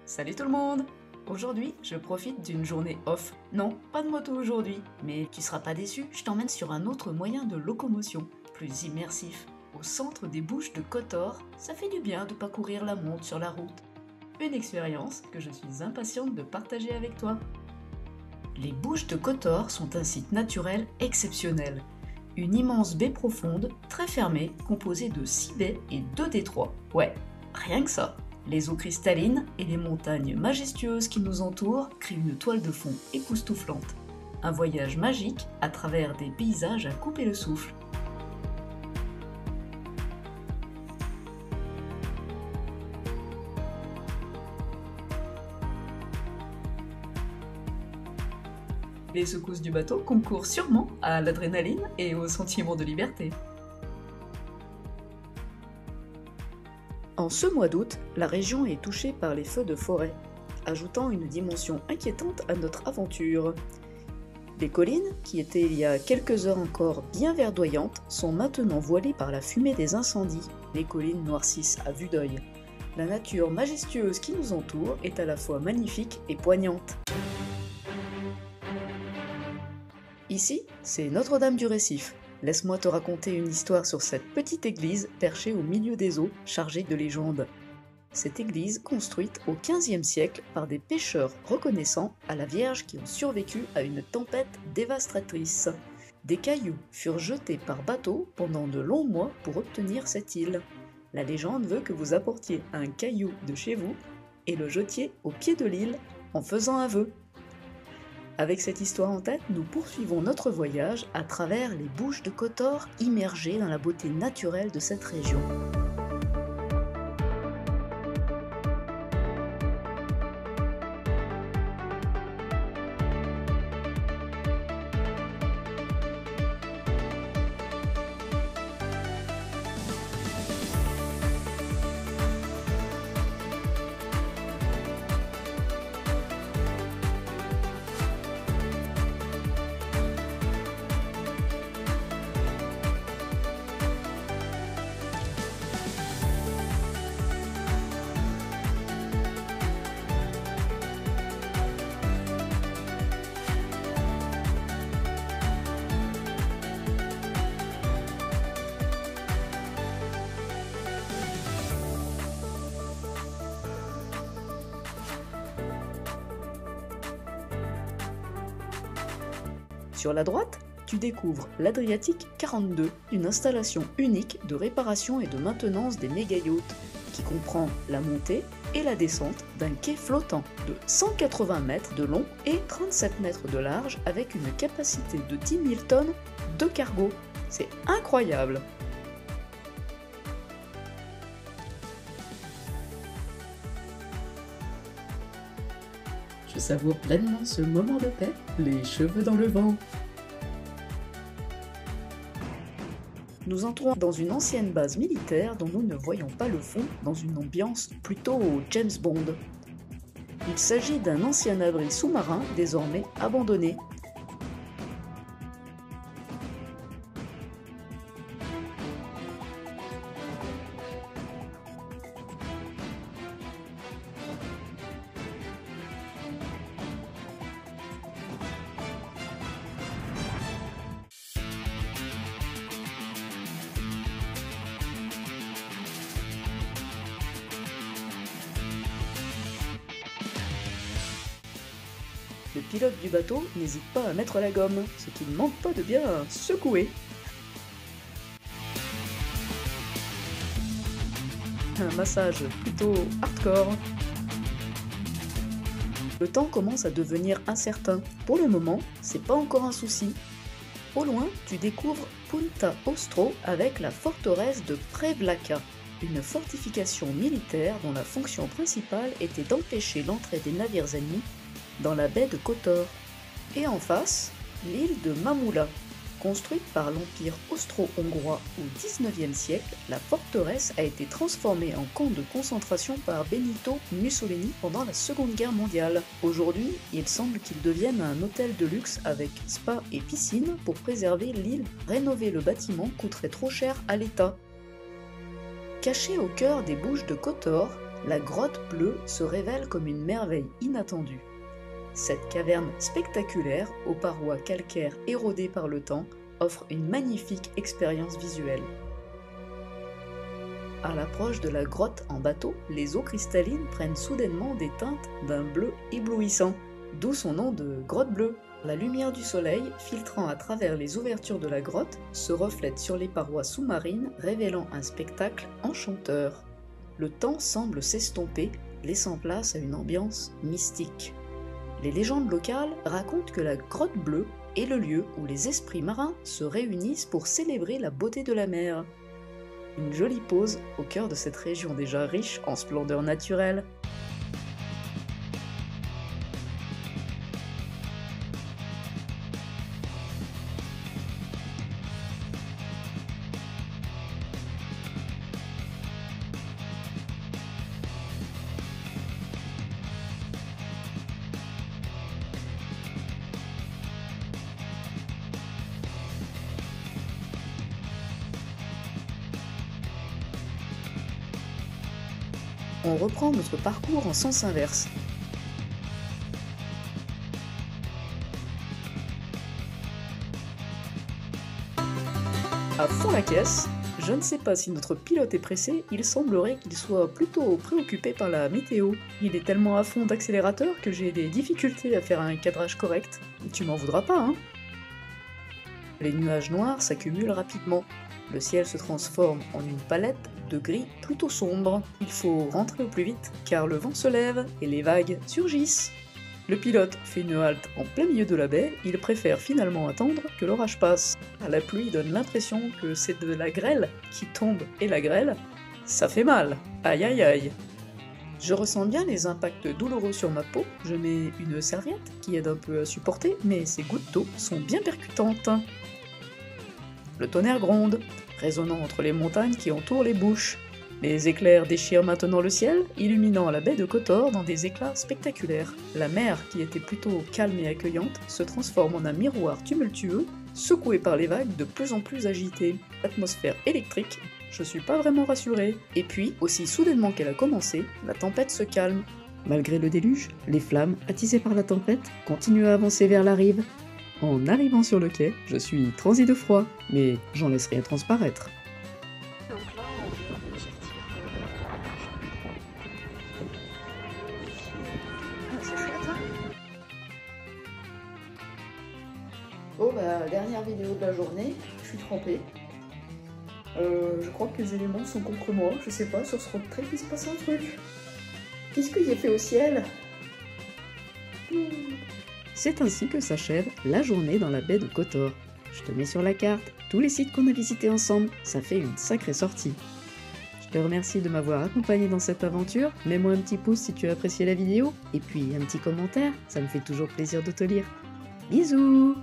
Salut tout le monde! Aujourd'hui, je profite d'une journée off. Non, pas de moto aujourd'hui, mais tu seras pas déçu, je t'emmène sur un autre moyen de locomotion, plus immersif. Au centre des Bouches de Kotor, ça fait du bien de pas courir la montre sur la route. Une expérience que je suis impatiente de partager avec toi. Les Bouches de Kotor sont un site naturel exceptionnel. Une immense baie profonde, très fermée, composée de 6 baies et 2 détroits. Ouais, rien que ça. Les eaux cristallines et les montagnes majestueuses qui nous entourent créent une toile de fond époustouflante. Un voyage magique à travers des paysages à couper le souffle. Les secousses du bateau concourent sûrement à l'adrénaline et au sentiment de liberté. En ce mois d'août, la région est touchée par les feux de forêt, ajoutant une dimension inquiétante à notre aventure. Les collines, qui étaient il y a quelques heures encore bien verdoyantes, sont maintenant voilées par la fumée des incendies. Les collines noircissent à vue d'œil. La nature majestueuse qui nous entoure est à la fois magnifique et poignante. Ici, c'est Notre-Dame du Récif. Laisse-moi te raconter une histoire sur cette petite église perchée au milieu des eaux, chargée de légendes. Cette église, construite au XVe siècle par des pêcheurs reconnaissants à la Vierge qui ont survécu à une tempête dévastatrice. Des cailloux furent jetés par bateau pendant de longs mois pour obtenir cette île. La légende veut que vous apportiez un caillou de chez vous et le jetiez au pied de l'île en faisant un vœu. Avec cette histoire en tête, nous poursuivons notre voyage à travers les Bouches de Kotor, immergées dans la beauté naturelle de cette région. Sur la droite, tu découvres l'Adriatique 42, une installation unique de réparation et de maintenance des méga-yachts, qui comprend la montée et la descente d'un quai flottant de 180 mètres de long et 37 mètres de large avec une capacité de 10 000 tonnes de cargo. C'est incroyable! Je savoure pleinement ce moment de paix, les cheveux dans le vent. Nous entrons dans une ancienne base militaire dont nous ne voyons pas le fond dans une ambiance plutôt James Bond. Il s'agit d'un ancien abri sous-marin désormais abandonné. Le pilote du bateau n'hésite pas à mettre la gomme, ce qui ne manque pas de bien secouer. Un massage plutôt hardcore. Le temps commence à devenir incertain. Pour le moment, c'est pas encore un souci. Au loin, tu découvres Punta Ostro avec la forteresse de Prevlaka, une fortification militaire dont la fonction principale était d'empêcher l'entrée des navires ennemis dans la baie de Kotor. Et en face, l'île de Mamula. Construite par l'Empire austro-hongrois au XIXe siècle, la forteresse a été transformée en camp de concentration par Benito Mussolini pendant la Seconde Guerre mondiale. Aujourd'hui, il semble qu'il devienne un hôtel de luxe avec spa et piscine pour préserver l'île. Rénover le bâtiment coûterait trop cher à l'État. Caché au cœur des Bouches de Kotor, la grotte bleue se révèle comme une merveille inattendue. Cette caverne spectaculaire, aux parois calcaires érodées par le temps, offre une magnifique expérience visuelle. À l'approche de la grotte en bateau, les eaux cristallines prennent soudainement des teintes d'un bleu éblouissant, d'où son nom de grotte bleue. La lumière du soleil, filtrant à travers les ouvertures de la grotte, se reflète sur les parois sous-marines, révélant un spectacle enchanteur. Le temps semble s'estomper, laissant place à une ambiance mystique. Les légendes locales racontent que la grotte bleue est le lieu où les esprits marins se réunissent pour célébrer la beauté de la mer. Une jolie pause au cœur de cette région déjà riche en splendeur naturelle. On reprend notre parcours en sens inverse. À fond la caisse, je ne sais pas si notre pilote est pressé, il semblerait qu'il soit plutôt préoccupé par la météo. Il est tellement à fond d'accélérateur que j'ai des difficultés à faire un cadrage correct. Tu m'en voudras pas, hein? Les nuages noirs s'accumulent rapidement. Le ciel se transforme en une palette de gris plutôt sombre. Il faut rentrer au plus vite, car le vent se lève et les vagues surgissent. Le pilote fait une halte en plein milieu de la baie, il préfère finalement attendre que l'orage passe. La pluie donne l'impression que c'est de la grêle qui tombe, et la grêle, ça fait mal. Aïe aïe aïe. Je ressens bien les impacts douloureux sur ma peau, je mets une serviette qui aide un peu à supporter, mais ces gouttes d'eau sont bien percutantes. Le tonnerre gronde, résonnant entre les montagnes qui entourent les bouches. Les éclairs déchirent maintenant le ciel, illuminant la baie de Kotor dans des éclats spectaculaires. La mer, qui était plutôt calme et accueillante, se transforme en un miroir tumultueux, secoué par les vagues de plus en plus agitées. Atmosphère électrique, je suis pas vraiment rassuré. Et puis, aussi soudainement qu'elle a commencé, la tempête se calme. Malgré le déluge, les flammes, attisées par la tempête, continuent à avancer vers la rive. En arrivant sur le quai, je suis transi de froid, mais j'en laisse rien transparaître. Donc là, on vient de sortir. Ah, c'est chouette, hein? Bon, bah, dernière vidéo de la journée, je suis trempée. Je crois que les éléments sont contre moi, je sais pas, sur ce road trip il se passe un truc. Qu'est-ce qu'il y a fait au ciel? C'est ainsi que s'achève la journée dans la baie de Kotor. Je te mets sur la carte tous les sites qu'on a visités ensemble, ça fait une sacrée sortie. Je te remercie de m'avoir accompagné dans cette aventure, mets-moi un petit pouce si tu as apprécié la vidéo, et puis un petit commentaire, ça me fait toujours plaisir de te lire. Bisous!